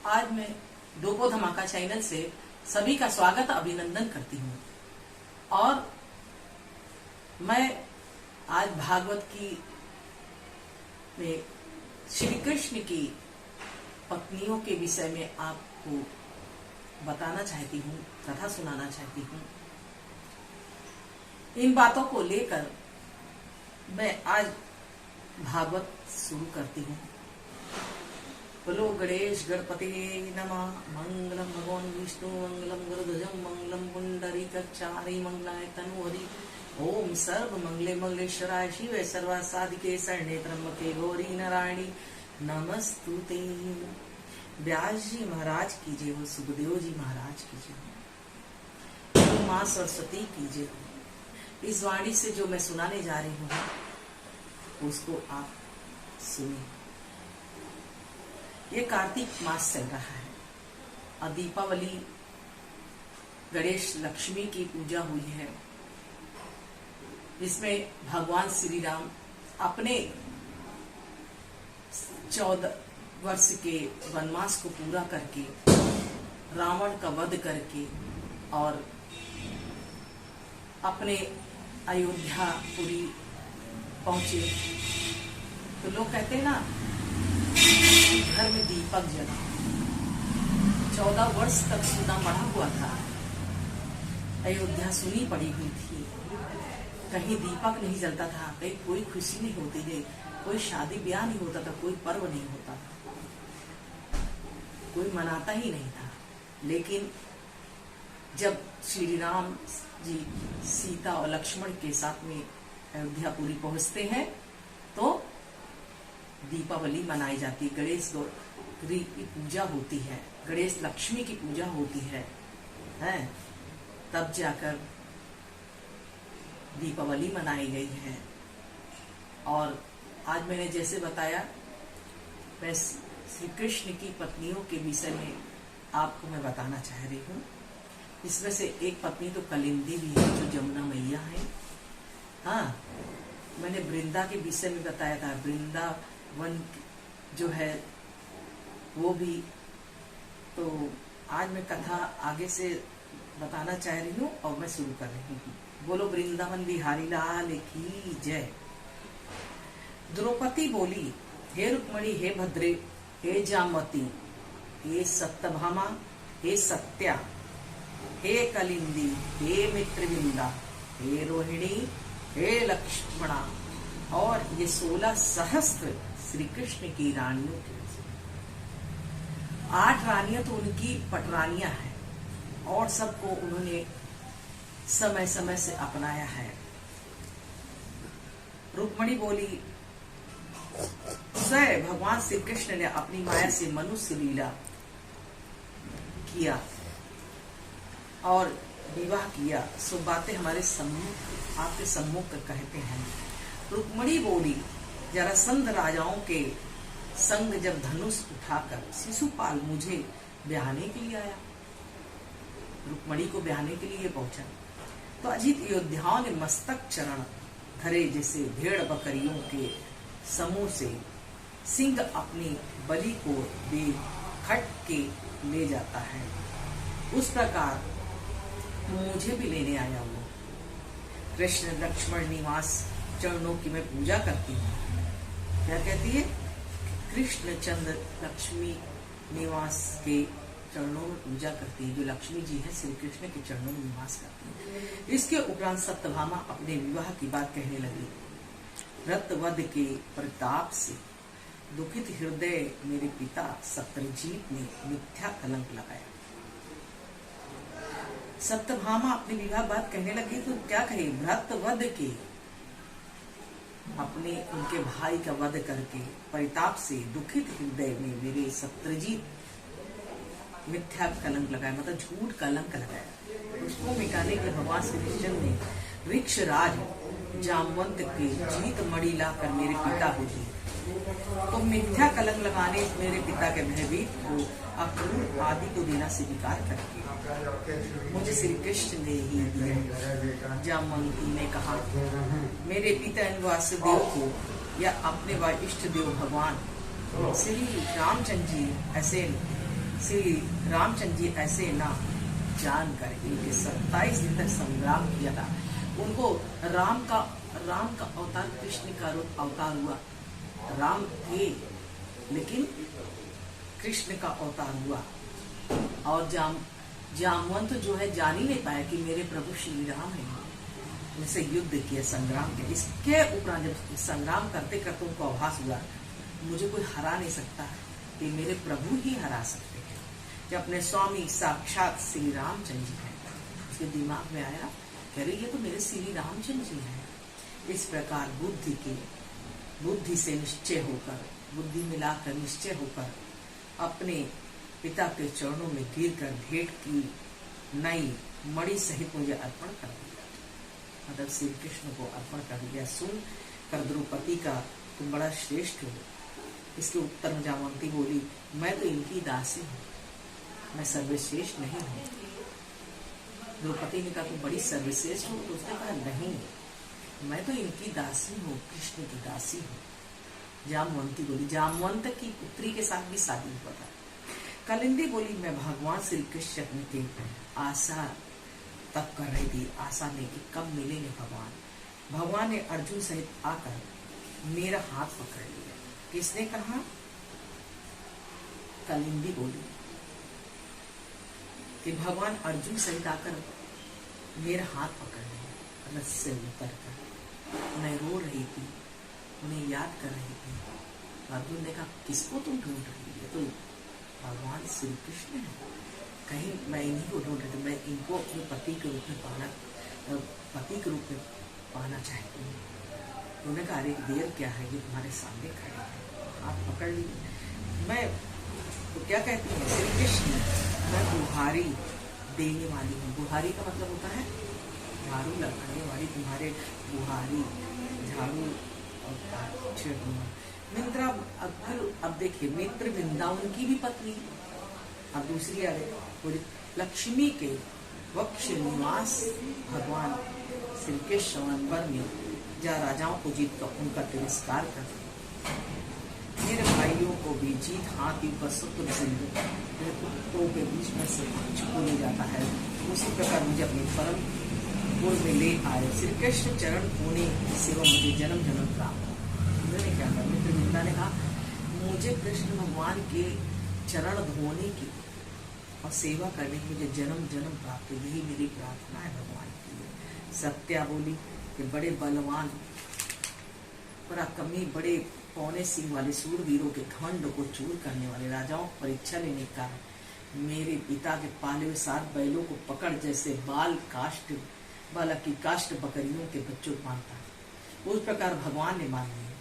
आज मैं डोको धमाका चैनल से सभी का स्वागत अभिनंदन करती हूँ। और मैं आज भागवत की में श्री कृष्ण की पत्नियों के विषय में आपको बताना चाहती हूँ, कथा सुनाना चाहती हूँ। इन बातों को लेकर मैं आज भागवत शुरू करती हूँ। बोलो गणेश गणपति नमः। मंगलम भगवान विष्णु मंगलम गुरुध्वजम मंगलम पुंडरीकाक्षाय मंगलाय तनोहरि। ओम सर्व मंगले मंगलेश्वराय शिवे सर्वा साधिके शरण्ये त्र्यंबके गौरी नारायणी नमस्तुते। व्यास जी महाराज की जय हो, सुखदेव जी महाराज की जय हो, माँ सरस्वती की जय हो। इस वाणी से जो मैं सुनाने जा रही हूँ उसको आप सुनिए। ये कार्तिक मास चल रहा है और दीपावली गणेश लक्ष्मी की पूजा हुई है। इसमें भगवान श्री राम अपने 14 वर्ष के वनवास को पूरा करके रावण का वध करके और अपने अयोध्यापुरी पहुंचे। तो लोग कहते हैं ना, घर में दीपक जला। 14 वर्ष तक सुना पड़ा हुआ था, अयोध्या सुनी पड़ी हुई थी, कहीं दीपक नहीं जलता था, कहीं कोई खुशी नहीं होती थी, कोई शादी ब्याह नहीं होता था, कोई पर्व नहीं होता था, कोई मनाता ही नहीं था। लेकिन जब श्री राम जी सीता और लक्ष्मण के साथ में अयोध्यापुरी पहुंचते हैं तो दीपावली मनाई जाती है। गणेश गौरी की पूजा होती है, गणेश लक्ष्मी की पूजा होती है, तब जाकर दीपावली मनाई गई है। और आज मैंने जैसे बताया, मैं श्री कृष्ण की पत्नियों के विषय में आपको मैं बताना चाह रही हूँ। इसमें से एक पत्नी तो कलिंदी भी है जो जमुना मैया है। हाँ, मैंने वृंदा के विषय में बताया था, वृंदावन जो है वो भी। तो आज मैं कथा आगे से बताना चाह रही हूँ और मैं शुरू कर रही हूँ। बोलो वृंदावन बिहारी लाल की जय। द्रौपदी बोली, हे रुक्मणी, हे भद्रे, हे जामवती, हे सत्यभामा, हे सत्या, हे कलिंदी, हे मित्रविंदा, हे रोहिणी, हे लक्ष्मणा। और ये 16 सहस्त्र श्री कृष्ण की रानियों की 8 रानियां तो उनकी पटरानियां हैं और सबको उन्होंने समय समय से अपनाया है। रुक्मणी बोली, स्वयं भगवान श्री कृष्ण ने अपनी माया से मनुष्य लीला किया और विवाह किया, सो बातें हमारे सम्मुख आपके सम्मुख कहते हैं। रुक्मणी बोली, जरासंध राजाओं के संग जब धनुष उठाकर शिशुपाल मुझे ब्याहने के लिए आया, रुक्मणी को ब्याहने के लिए पहुंचा, तो अजित योद्धाओं ने मस्तक चरण धरे जैसे भेड़ बकरियों के समूह से सिंह अपनी बलि को दे खट के ले जाता है, उस प्रकार मुझे भी लेने आया वो। कृष्ण लक्ष्मण निवास चरणों की मैं पूजा करती हूँ। क्या कहती है? कृष्ण चंद्र लक्ष्मी निवास के चरणों में पूजा करती है। जो लक्ष्मी जी है श्री कृष्ण के चरणों में निवास करती है। इसके उपरांत सत्यभामा अपने विवाह की बात कहने लगी। रतवध के प्रताप से दुखित हृदय मेरे पिता सत्यजीत ने मिथ्या कलंक लगाया। सत्यभामा अपनी विवाह बात कहने लगी तो क्या कहे? भ्रातृवध के, अपने उनके भाई का वध करके परिताप से दुखित हृदय में मेरे सत्यजीत मिथ्या कलंक लगाया, मतलब झूठ कलंक लगाया। उसको मिटाने के भगवान श्री कृष्ण ने वृक्षराज जामवंत के जीत मणि लाकर मेरे पिता को दी। तो मिथ्या कलंक लगाने मेरे पिता के भयभीत को अक्रूर आदि को देना स्वीकार करके मुझे श्री कृष्ण ने ही दिया। जामवंती ने कहा, मेरे पिता वासुदेव को या अपने इष्ट देव भगवान श्री रामचंद्र जी ऐसे श्री रामचंद्र जी ऐसे ना जान कर इनके 27 दिन तक संग्राम किया था। उनको राम का अवतार, कृष्ण का रूप अवतार हुआ। राम थे लेकिन कृष्ण का अवतार हुआ। और जामवंत जो है जान ही नहीं पाया कि मेरे प्रभु श्री राम है। उनसे युद्ध किया, संग्राम किया। इसके उपरांत जब संग्राम करते करते उनको आभास हुआ मुझे कोई हरा नहीं सकता, कि मेरे प्रभु ही हरा सकते हैं। जब अपने स्वामी साक्षात श्री रामचंद्र जी हैं, उसके दिमाग में आया कह रही ये तो मेरे श्री रामचंद्र जी हैं। इस प्रकार बुद्धि से निश्चय होकर, बुद्धि मिलाकर निश्चय होकर अपने पिता के चरणों में गिर कर भेंट की नई मणि सहित मुझे अर्पण कर दिया। मतलब श्री कृष्ण को अर्पण कर दिया। सुन कर द्रौपदी का तुम बड़ा श्रेष्ठ हो। इसके उत्तर में जामवंती बोली मैं तो इनकी दासी हूँ, मैं सर्वश्रेष्ठ नहीं हूँ। द्रौपदी ने कहा तुम बड़ी सर्वश्रेष्ठ हो, तो उसने कहा नहीं, मैं तो इनकी दासी हूँ, कृष्ण की दासी हूँ। जामवंती बोली जामवंत की पुत्री के साथ भी शादी हुआ था। कालिंदी बोली मैं भगवान श्री कृष्ण के आशा तक कर रही थी, आशा में कि कब मिलेंगे भगवान। भगवान ने अर्जुन सहित आकर मेरा हाथ पकड़ लिया। किसने कहा? कालिंदी बोली कि भगवान अर्जुन सहित आकर मेरा हाथ पकड़ लिया। रथ से उतर कर मैं रो रही थी, उन्हें याद कर रही थी। अर्जुन ने कहा किसको तुम ढूंढ रही है? तो भगवान श्री कृष्ण है, कहीं मैं इन्हीं को ढूंढ रही थी। मैं इनको अपने पति के रूप में पाना चाहती हूँ। उन्होंने कहा अरे देर क्या है, ये तुम्हारे सामने खड़े हैं, हाथ पकड़ ली। मैं तो क्या कहती हूँ श्री कृष्ण मैं बुहारी देने वाली हूँ। बुहारी का मतलब होता है झाड़ू लगाने वाली, तुम्हारे बुहारी झाड़ू और छेड़ूंगा। मित्रा अब देखिए मित्र वृंदावन की भी पत्नी। अब दूसरी आ गई लक्ष्मी के वक्ष निवास भगवान श्री कृष्ण स्वयंवर में जहाँ राजाओं को जीत कर उनका तिरस्कार कर मेरे भाइयों को भी जीत हाथी पर सुपुत्र सिंधु मेरे पुत्रों के बीच में से छुपो ले जाता है। उसी प्रकार मुझे अपने परम गुण में ले आए। श्री कृष्ण चरण होने की सेवा मुझे जन्म जन्म प्राप्त हो। उन्होंने क्या कहा? मित्र वृंदा ने कहा मुझे कृष्ण भगवान के चरण धोने की और सेवा करने की मुझे जन्म जन्म प्राप्त हो। यही मेरी प्रार्थना है भगवान के लिए। सत्या बोली कि बड़े बलवान पराक्रमी बड़े पौने सिंह वाले सूरवीरों के घमंड को चूर करने वाले राजाओं को परीक्षा लेने का मेरे पिता के पाले हुए 7 बैलों को पकड़ जैसे बालक की काष्ठ बकरियों के बच्चों को मारता है, उस प्रकार भगवान ने मान लिया।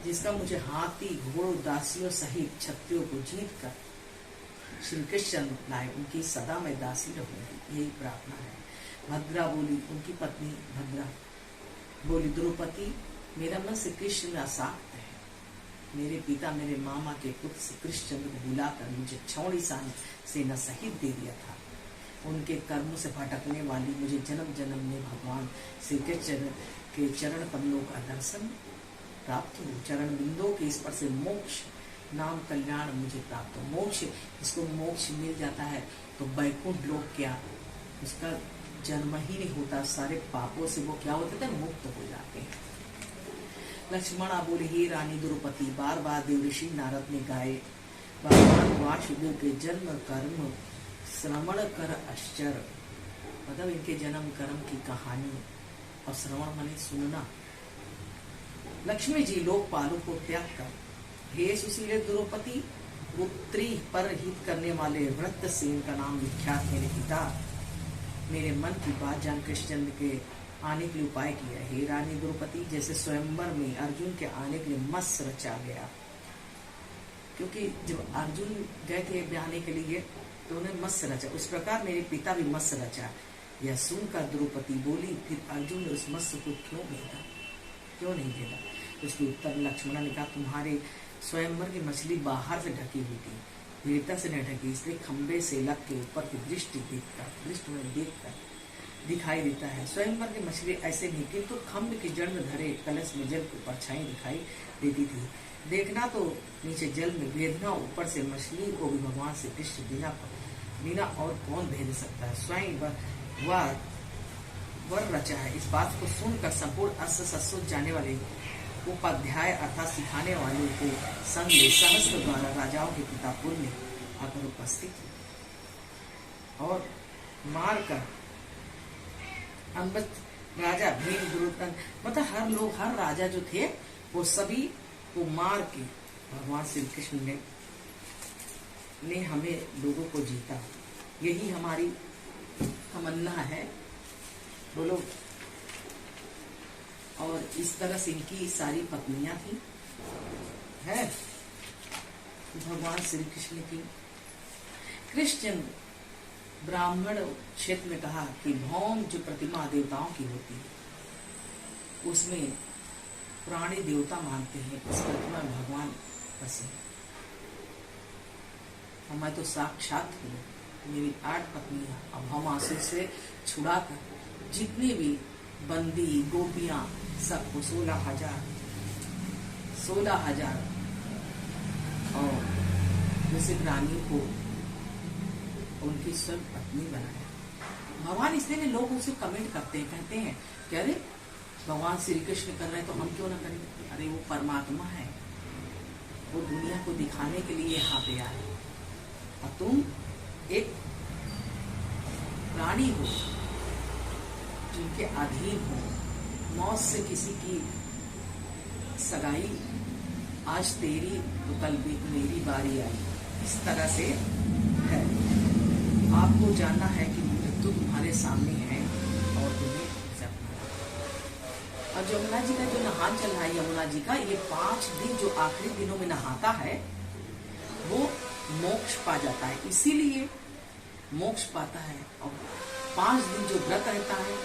जिसका मुझे हाथी घोड़ों दासियों सहित क्षत्रियों को जीत कर श्री कृष्ण लाए, उनकी सदा मैं दासी रहूंगी, यही प्रार्थना है। भद्रा बोली, उनकी पत्नी भद्रा बोली द्रौपदी मेरा मन श्री कृष्ण में आसक्त है। मेरे पिता मेरे मामा के पुत्र श्री कृष्णचंद्र को बुलाकर मुझे छौड़ी सेना सहित दे दिया था। उनके कर्मों से भटकने वाली मुझे जन्म जन्म में भगवान श्री कृष्ण के चरण कमलों का दर्शन प्राप्त हो। चरण बिंदुओं के स्पर्श से मोक्ष नाम कल्याण मुझे प्राप्त हो। मोक्ष, इसको मोक्ष मिल जाता है तो वैकुंठ लोक क्या, उसका जन्म ही नहीं होता। सारे पापों से वो क्या होते थे, मुक्त हो जाते हैं। लक्ष्मणा बोले हे रानी द्रौपदी, बार बार देवऋषि नारद ने गाए भगवान वासुदेव के जन्म कर्म श्रवण कर आश्चर्य, मतलब इनके जन्म कर्म की कहानी और श्रवण माने सुनना। लक्ष्मी जी लोकपालों को त्याग कर हे सुशीले द्रौपदी पुत्री पर हित करने वाले वृत्रसेन का नाम विख्यात मेरे पिता मेरे मन की बात जान कृष्णचंद्र के आने के लिए उपाय किया। हे रानी द्रौपदी, जैसे स्वयंवर में अर्जुन के आने के लिए मत्स्य रचा गया, क्योंकि जब अर्जुन गए थे ब्याहने के लिए तो उन्हें मत्स्य रचा, उस प्रकार मेरे पिता भी मत्स्य रचा। यह सुनकर द्रौपदी बोली फिर अर्जुन ने उस मत्स्य को क्यों भेजा, क्यों नहीं भेजा? उसके उत्तर लक्ष्मण ने कहा तुम्हारे स्वयंवर की मछली बाहर से ढकी हुई थी, भीतर से नहीं ढकी, इसलिए खंबे से लग के ऊपर की दृष्टि देखकर दिखाई देता है। स्वयंवर की मछली ऐसे नहीं, किंतु खंभ की जड़ में धरे कलश में जल की परछाई दिखाई देती थी। देखना तो नीचे जल में भेदना, ऊपर से मछली को भी भगवान श्री कृष्ण बिना और कौन भेद सकता है। स्वयं वह वर रचा है। इस बात को सुनकर संपूर्ण अस्त्र शस्त्र जाने वाले उपाध्याय अर्थात सिखाने वालों को संग ले सहस्त्र द्वारा राजाओं के पिता पुण्य आकर उपस्थित हुए और मार कर राजा भीम दुर्योधन मतलब हर राजा जो थे वो सभी को मार के भगवान श्री कृष्ण ने हमें लोगों को जीता। यही हमारी तमन्ना है, बोलो। और इस तरह से इनकी सारी पत्नियां थी है भगवान श्री कृष्ण की। कृष्ण ब्राह्मण क्षेत्र में कहा कि भौम जो प्रतिमा देवताओं की होती है उसमें पुराने देवता मानते हैं, उस प्रतिमा में भगवान बसे। और मैं तो साक्षात हूँ, मेरी 8 पत्नियां। अब हम आंसू से छुड़ाकर जितने भी बंदी गोपियां सबको 16,000 और जैसे रानी को उनकी सब पत्नी बनाया भगवान। इसलिए लोग उसे कमेंट करते हैं, कहते हैं कि अरे भगवान श्री कृष्ण कर रहे हैं तो हम क्यों ना करें। अरे वो परमात्मा है, वो दुनिया को दिखाने के लिए यहाँ पे आए और तुम एक प्राणी हो जिनके अधीन हो। मौत से किसी की सगाई, आज तेरी तो कल भी मेरी बारी आई, इस तरह से है। आपको जानना है कि मृत्यु तुम्हारे सामने है और तुम्हें जपना है। और यमुना जी का जो नहान चल रहा है, यमुना जी का ये 5 दिन जो आखिरी दिनों में नहाता है वो मोक्ष पा जाता है, इसीलिए मोक्ष पाता है। और 5 दिन जो व्रत रहता है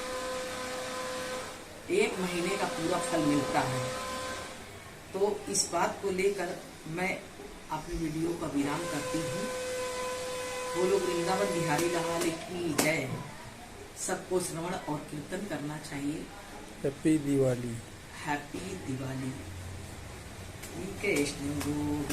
1 महीने का पूरा फल मिलता है। तो इस बात को लेकर मैं अपनी वीडियो का विराम करती हूँ। वो लोग वृंदावन बिहारी लाल की जय। सबको श्रवण और कीर्तन करना चाहिए। हैप्पी दिवाली। हैप्पी दिवाली। कृष्ण गोविंद।